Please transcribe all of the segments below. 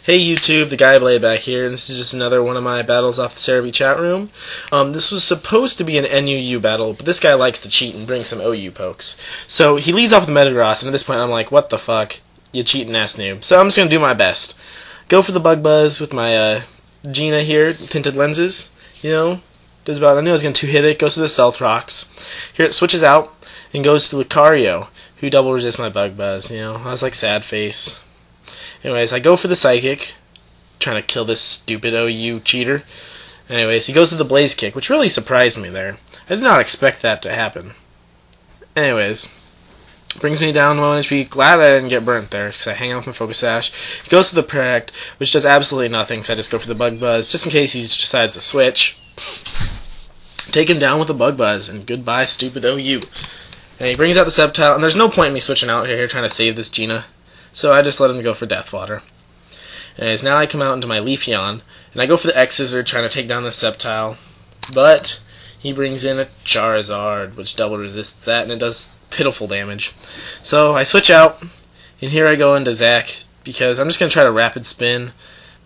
Hey YouTube, the Guy Blade back here, and this is just another one of my battles off the Cerebi chat room. This was supposed to be an NUU battle, but this guy likes to cheat and bring some OU pokes. So he leads off with Metagross, and at this point I'm like, what the fuck, you cheating ass noob. So I'm just going to do my best. Go for the Bug Buzz with my Gina here, tinted lenses, you know. Does about, I knew I was going to two-hit it, goes to the Stealth Rocks. Here it switches out and goes to Lucario, who double resists my Bug Buzz, you know. I was like, sad face. Anyways, I go for the Psychic, trying to kill this stupid OU cheater. Anyways, he goes to the Blaze Kick, which really surprised me there. I did not expect that to happen. Anyways, brings me down to 1 HP. Glad I didn't get burnt there, because I hang out with my Focus Sash. He goes to the Protect, which does absolutely nothing, so I just go for the Bug Buzz, just in case he decides to switch. Take him down with the Bug Buzz, and goodbye, stupid OU. And he brings out the Sceptile, and there's no point in me switching out here trying to save this Gina. So I just let him go for Death Water. Anyways, now I come out into my Leafeon, and I go for the X-Scissor trying to take down the Sceptile. But he brings in a Charizard, which double resists that, and it does pitiful damage. So I switch out, and here I go into Zach, because I'm just going to try to Rapid Spin.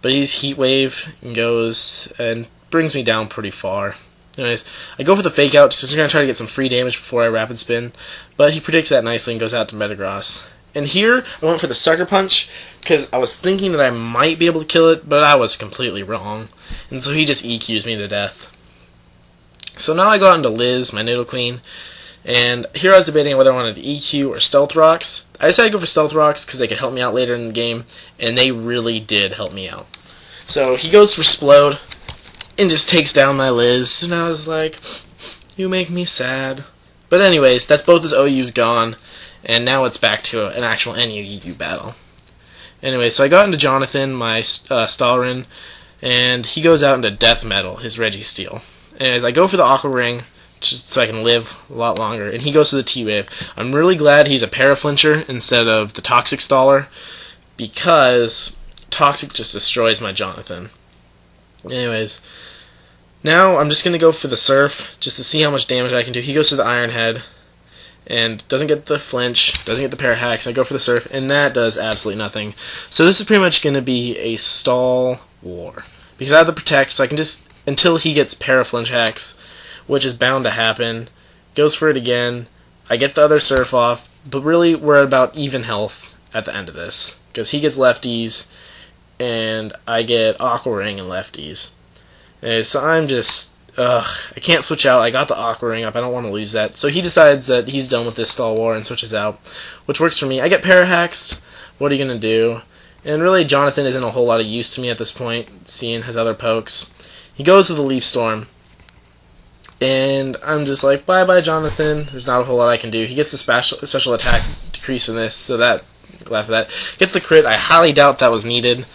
But he's Heat Wave, and goes, and brings me down pretty far. Anyways, I go for the Fake Out, just going to try to get some free damage before I Rapid Spin. But he predicts that nicely and goes out to Metagross. And here, I went for the Sucker Punch, because I was thinking that I might be able to kill it, but I was completely wrong. And so he just EQs me to death. So now I go out into Liz, my Nidoqueen, and here I was debating whether I wanted to EQ or Stealth Rocks. I decided to go for Stealth Rocks, because they could help me out later in the game, and they really did help me out. So he goes for Splode, and just takes down my Liz, and I was like, you make me sad. But anyways, that's both his OUs gone. And now it's back to an actual NUU battle. Anyway, so I got into Jonathan, my Stalrin, and he goes out into Death Metal, his Registeel. And as I go for the Aqua Ring, just so I can live a lot longer, and he goes to the T-Wave. I'm really glad he's a Paraflincher instead of the Toxic Staller, because Toxic just destroys my Jonathan. Anyways, now I'm just going to go for the Surf, just to see how much damage I can do. He goes to the Iron Head, and doesn't get the flinch, doesn't get the Parahacks. I go for the Surf, and that does absolutely nothing. So this is pretty much going to be a stall war. Because I have the Protect, so I can just, until he gets Paraflinch hacks, which is bound to happen, goes for it again, I get the other Surf off, but really we're at about even health at the end of this. Because he gets lefties, and I get Aqua Ring and lefties. And so I'm just, I can't switch out. I got the Aqua Ring up. I don't want to lose that. So he decides that he's done with this stall war and switches out, which works for me. I get Parahaxed. What are you going to do? And really, Jonathan isn't a whole lot of use to me at this point, seeing his other pokes. He goes with the Leaf Storm. And I'm just like, bye-bye, Jonathan. There's not a whole lot I can do. He gets the special attack decrease from this, so that, glad for that. Gets the crit. I highly doubt that was needed,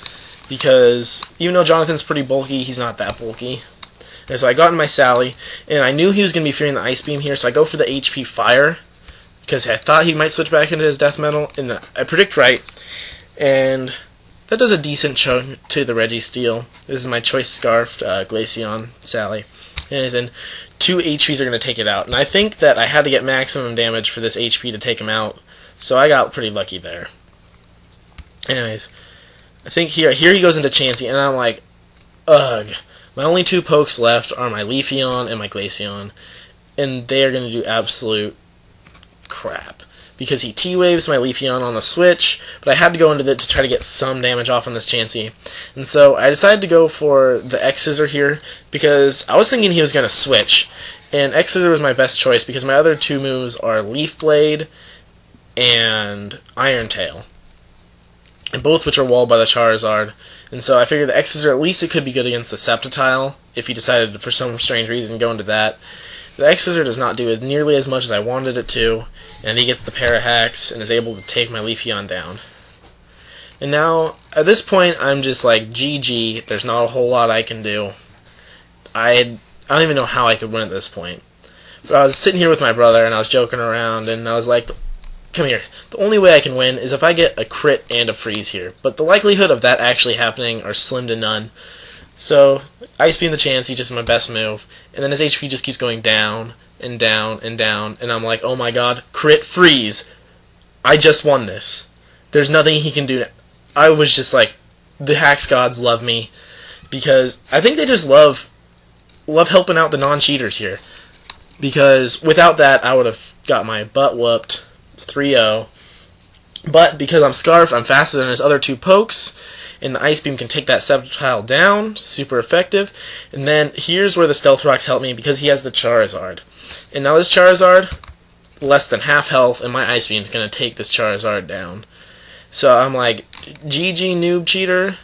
because even though Jonathan's pretty bulky, he's not that bulky. And so I got in my Sally, and I knew he was going to be fearing the Ice Beam here, so I go for the HP Fire, because I thought he might switch back into his Death Metal, and I predict right, and that does a decent chunk to the Registeel. This is my Choice Scarfed Glaceon Sally, and then 2 HPs are going to take it out, and I think that I had to get maximum damage for this HP to take him out, so I got pretty lucky there. Anyways, I think here he goes into Chansey, and I'm like, ugh. My only 2 pokes left are my Leafeon and my Glaceon, and they are going to do absolute crap. Because he T-Waves my Leafeon on the switch, but I had to go into it to try to get some damage off on this Chansey. And so I decided to go for the X-Scissor here, because I was thinking he was going to switch, and X-Scissor was my best choice, because my other 2 moves are Leaf Blade and Iron Tail, and both which are walled by the Charizard. And so I figured the X-Scissor, at least it could be good against the Sceptile, if he decided to, for some strange reason, go into that. The X-Scissor does not do as nearly as much as I wanted it to, and he gets the Parahacks and is able to take my Leafeon down. And now, at this point, I'm just like, GG, there's not a whole lot I can do. I don't even know how I could win at this point. But I was sitting here with my brother, and I was joking around, and I was like, come here. The only way I can win is if I get a crit and a freeze here. But the likelihood of that actually happening are slim to none. So, Ice Beam the Chansey, just my best move. And then his HP just keeps going down, and down, and down. And I'm like, oh my god, crit freeze. I just won this. There's nothing he can do. I was just like, the hacks gods love me, because I think they just love helping out the non-cheaters here. Because without that, I would have got my butt whooped 3-0. But because I'm Scarf, I'm faster than his other two pokes, and the Ice Beam can take that Sceptile down, super effective. And then here's where the Stealth Rocks help me, because he has the Charizard. And now this Charizard, less than half health, and my Ice Beam is going to take this Charizard down. So I'm like, GG noob cheater,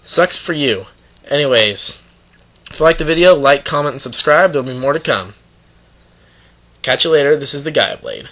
sucks for you. Anyways, if you like the video, like, comment, and subscribe. There'll be more to come. Catch you later. This is the Gaia Blade.